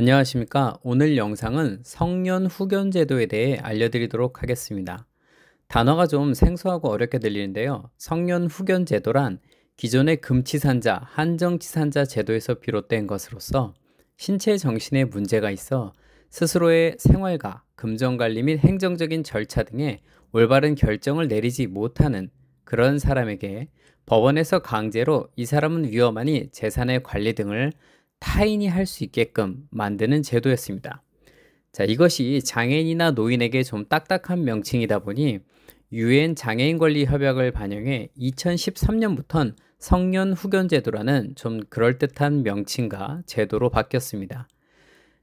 안녕하십니까. 오늘 영상은 성년 후견 제도에 대해 알려드리도록 하겠습니다. 단어가 좀 생소하고 어렵게 들리는데요. 성년 후견 제도란 기존의 금치산자, 한정치산자 제도에서 비롯된 것으로서 신체 정신에 문제가 있어 스스로의 생활과 금전관리 및 행정적인 절차 등의 올바른 결정을 내리지 못하는 그런 사람에게 법원에서 강제로 이 사람은 위험하니 재산의 관리 등을 타인이 할 수 있게끔 만드는 제도였습니다. 자, 이것이 장애인이나 노인에게 좀 딱딱한 명칭이다 보니 유엔 장애인 권리 협약을 반영해 2013년부터는 성년 후견 제도라는 좀 그럴듯한 명칭과 제도로 바뀌었습니다.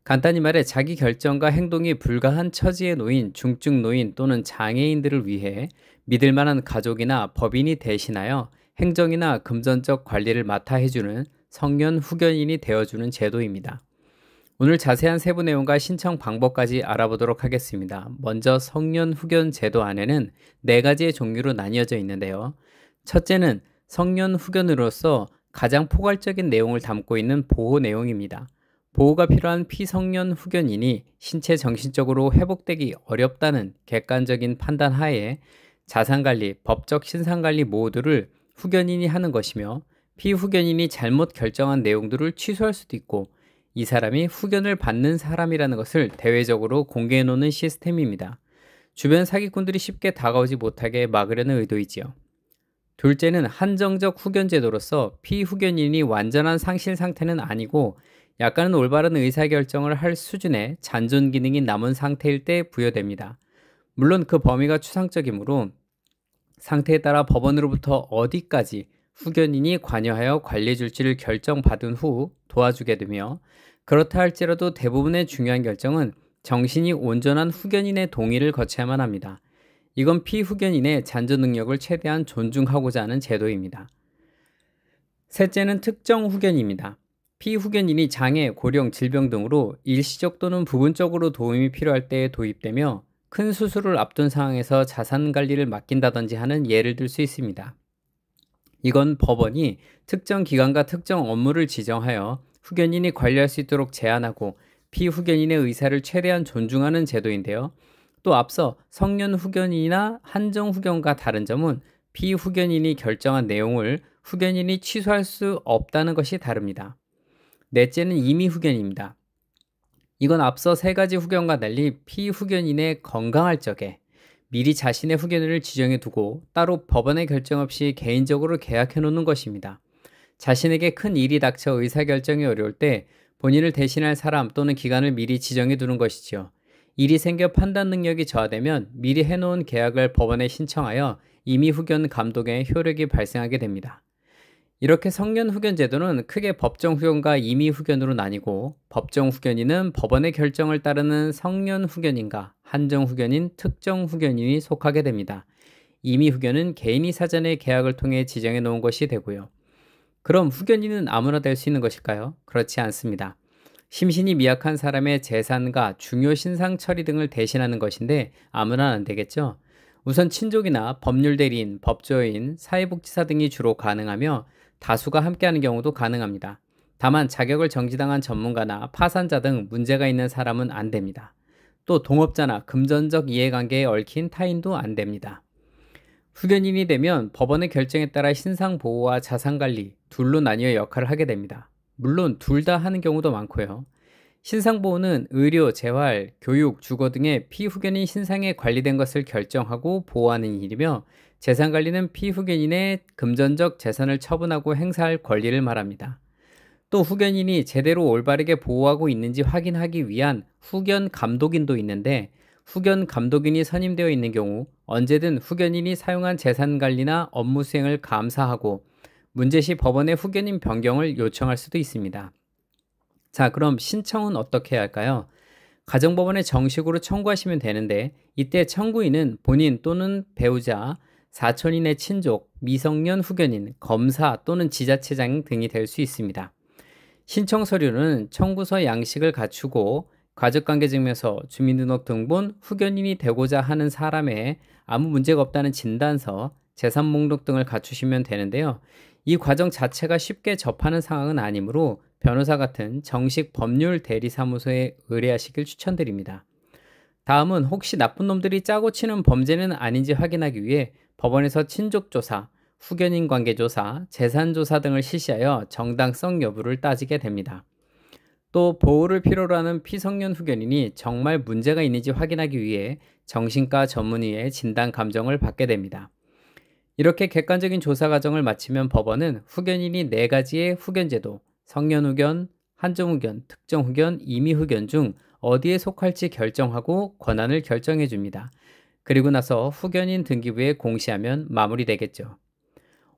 간단히 말해 자기 결정과 행동이 불가한 처지에 놓인 중증 노인 또는 장애인들을 위해 믿을 만한 가족이나 법인이 대신하여 행정이나 금전적 관리를 맡아 해주는 성년 후견인이 되어주는 제도입니다. 오늘 자세한 세부 내용과 신청 방법까지 알아보도록 하겠습니다. 먼저 성년 후견 제도 안에는 4가지의 종류로 나뉘어져 있는데요. 첫째는 성년 후견으로서 가장 포괄적인 내용을 담고 있는 보호 내용입니다. 보호가 필요한 피성년 후견인이 신체 정신적으로 회복되기 어렵다는 객관적인 판단 하에 자산관리, 법적 신상관리 모두를 후견인이 하는 것이며 피후견인이 잘못 결정한 내용들을 취소할 수도 있고 이 사람이 후견을 받는 사람이라는 것을 대외적으로 공개해 놓는 시스템입니다. 주변 사기꾼들이 쉽게 다가오지 못하게 막으려는 의도이지요. 둘째는 한정적 후견 제도로서 피후견인이 완전한 상실 상태는 아니고 약간은 올바른 의사결정을 할 수준의 잔존 기능이 남은 상태일 때 부여됩니다. 물론 그 범위가 추상적이므로 상태에 따라 법원으로부터 어디까지 후견인이 관여하여 관리해 줄지를 결정받은 후 도와주게 되며 그렇다 할지라도 대부분의 중요한 결정은 정신이 온전한 후견인의 동의를 거쳐야만 합니다. 이건 피후견인의 잔존 능력을 최대한 존중하고자 하는 제도입니다. 셋째는 특정 후견입니다. 피후견인이 장애, 고령, 질병 등으로 일시적 또는 부분적으로 도움이 필요할 때 도입되며 큰 수술을 앞둔 상황에서 자산 관리를 맡긴다든지 하는 예를 들 수 있습니다. 이건 법원이 특정 기관과 특정 업무를 지정하여 후견인이 관리할 수 있도록 제한하고 피후견인의 의사를 최대한 존중하는 제도인데요. 또 앞서 성년 후견인이나 한정 후견과 다른 점은 피후견인이 결정한 내용을 후견인이 취소할 수 없다는 것이 다릅니다. 넷째는 임의 후견입니다. 이건 앞서 3가지 후견과 달리 피후견인의 건강할 적에 미리 자신의 후견인을 지정해 두고 따로 법원의 결정 없이 개인적으로 계약해 놓는 것입니다. 자신에게 큰 일이 닥쳐 의사결정이 어려울 때 본인을 대신할 사람 또는 기관을 미리 지정해 두는 것이지요. 일이 생겨 판단 능력이 저하되면 미리 해놓은 계약을 법원에 신청하여 임의 후견 감독의 효력이 발생하게 됩니다. 이렇게 성년 후견 제도는 크게 법정 후견과 임의 후견으로 나뉘고 법정 후견인은 법원의 결정을 따르는 성년 후견인과 한정 후견인, 특정 후견인이 속하게 됩니다. 임의 후견은 개인이 사전에 계약을 통해 지정해 놓은 것이 되고요. 그럼 후견인은 아무나 될 수 있는 것일까요? 그렇지 않습니다. 심신이 미약한 사람의 재산과 중요 신상 처리 등을 대신하는 것인데 아무나 안 되겠죠? 우선 친족이나 법률 대리인, 법조인, 사회복지사 등이 주로 가능하며 다수가 함께하는 경우도 가능합니다. 다만 자격을 정지당한 전문가나 파산자 등 문제가 있는 사람은 안 됩니다. 또 동업자나 금전적 이해관계에 얽힌 타인도 안 됩니다. 후견인이 되면 법원의 결정에 따라 신상보호와 자산관리 둘로 나뉘어 역할을 하게 됩니다. 물론 둘 다 하는 경우도 많고요. 신상보호는 의료, 재활, 교육, 주거 등의 피후견인 신상에 관리된 것을 결정하고 보호하는 일이며 재산관리는 피후견인의 금전적 재산을 처분하고 행사할 권리를 말합니다. 또 후견인이 제대로 올바르게 보호하고 있는지 확인하기 위한 후견 감독인도 있는데 후견 감독인이 선임되어 있는 경우 언제든 후견인이 사용한 재산관리나 업무 수행을 감사하고 문제시 법원에 후견인 변경을 요청할 수도 있습니다. 자, 그럼 신청은 어떻게 해야 할까요? 가정법원에 정식으로 청구하시면 되는데 이때 청구인은 본인 또는 배우자, 사촌인의 친족, 미성년 후견인, 검사 또는 지자체장 등이 될 수 있습니다. 신청 서류는 청구서 양식을 갖추고 가족관계증명서, 주민등록등본, 후견인이 되고자 하는 사람의 아무 문제가 없다는 진단서, 재산목록 등을 갖추시면 되는데요. 이 과정 자체가 쉽게 접하는 상황은 아니므로 변호사 같은 정식 법률 대리사무소에 의뢰하시길 추천드립니다. 다음은 혹시 나쁜 놈들이 짜고 치는 범죄는 아닌지 확인하기 위해 법원에서 친족조사, 후견인 관계조사, 재산조사 등을 실시하여 정당성 여부를 따지게 됩니다. 또 보호를 필요로 하는 피성년 후견인이 정말 문제가 있는지 확인하기 위해 정신과 전문의의 진단 감정을 받게 됩니다. 이렇게 객관적인 조사 과정을 마치면 법원은 후견인이 4가지의 후견제도, 성년후견, 한정후견, 특정후견, 임의후견 중 어디에 속할지 결정하고 권한을 결정해 줍니다. 그리고 나서 후견인 등기부에 공시하면 마무리되겠죠.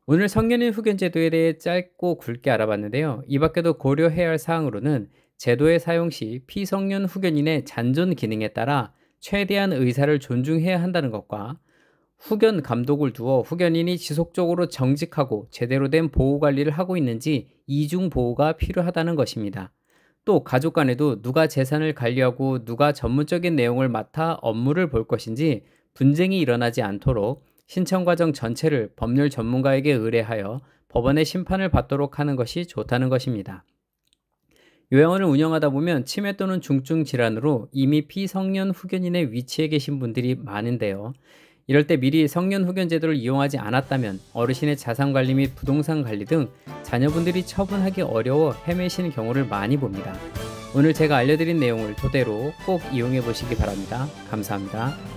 오늘 성년인 후견제도에 대해 짧고 굵게 알아봤는데요. 이 밖에도 고려해야 할 사항으로는 제도의 사용 시 피성년 후견인의 잔존 기능에 따라 최대한 의사를 존중해야 한다는 것과 후견 감독을 두어 후견인이 지속적으로 정직하고 제대로 된 보호 관리를 하고 있는지 이중 보호가 필요하다는 것입니다. 또 가족 간에도 누가 재산을 관리하고 누가 전문적인 내용을 맡아 업무를 볼 것인지 분쟁이 일어나지 않도록 신청 과정 전체를 법률 전문가에게 의뢰하여 법원의 심판을 받도록 하는 것이 좋다는 것입니다. 요양원을 운영하다 보면 치매 또는 중증 질환으로 이미 피성년 후견인의 위치에 계신 분들이 많은데요. 이럴 때 미리 성년 후견 제도를 이용하지 않았다면 어르신의 자산 관리 및 부동산 관리 등 자녀분들이 처분하기 어려워 헤매시는 경우를 많이 봅니다. 오늘 제가 알려드린 내용을 토대로 꼭 이용해 보시기 바랍니다. 감사합니다.